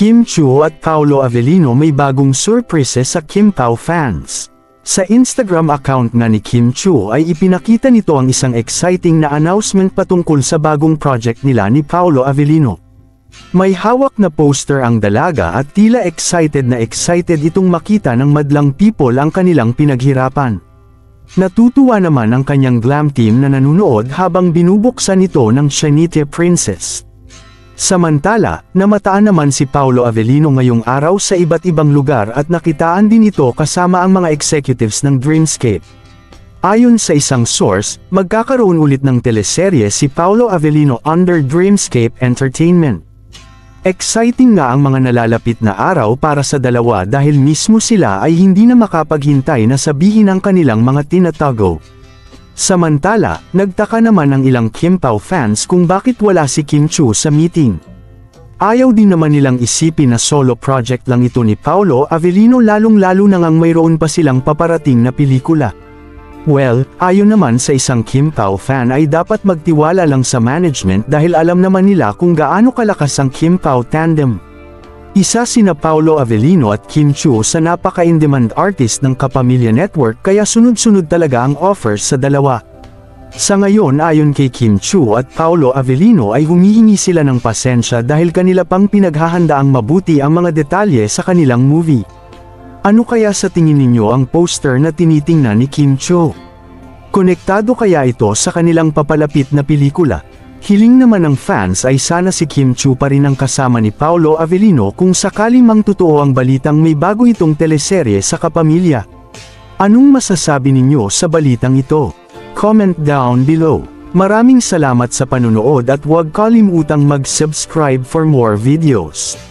Kim Chiu at Paolo Avellino may bagong surprise sa Kim Pao fans. Sa Instagram account nga ni Kim Chiu ay ipinakita nito ang isang exciting na announcement patungkol sa bagong project nila ni Paolo Avellino. May hawak na poster ang dalaga at tila excited itong makita ng madlang people ang kanilang pinaghirapan. Natutuwa naman ang kanyang glam team na nanunood habang binubuksan ito ng Shanite Princess. Samantala, namataan naman si Paolo Avellino ngayong araw sa iba't ibang lugar at nakitaan din ito kasama ang mga executives ng Dreamscape. Ayon sa isang source, magkakaroon ulit ng teleserye si Paolo Avellino under Dreamscape Entertainment. Exciting nga ang mga nalalapit na araw para sa dalawa dahil mismo sila ay hindi na makapaghintay na sabihin ang kanilang mga tinatago. Samantala, nagtaka naman ang ilang Kim Pao fans kung bakit wala si Kim Chiu sa meeting. Ayaw din naman nilang isipin na solo project lang ito ni Paolo Avellino lalong-lalo na ngang mayroon pa silang paparating na pelikula. Well, ayon naman sa isang Kim Pao fan ay dapat magtiwala lang sa management dahil alam naman nila kung gaano kalakas ang Kim Pao tandem. Isa sina Paolo Avellino at Kim Chiu sa napaka-in-demand artist ng Kapamilya Network kaya sunod-sunod talaga ang offers sa dalawa. Sa ngayon ayon kay Kim Chiu at Paolo Avellino ay humihingi sila ng pasensya dahil kanila pang pinaghahandaang mabuti ang mga detalye sa kanilang movie. Ano kaya sa tingin ninyo ang poster na tinitingnan ni Kim Chiu? Konektado kaya ito sa kanilang papalapit na pelikula? Hiling naman ng fans ay sana si Kim Chiu pa rin ang kasama ni Paolo Avellino kung sakaling mang totoo ang balitang may bago itong teleserye sa Kapamilya. Anong masasabi ninyo sa balitang ito? Comment down below. Maraming salamat sa panunood at huwag kalimutang mag-subscribe for more videos.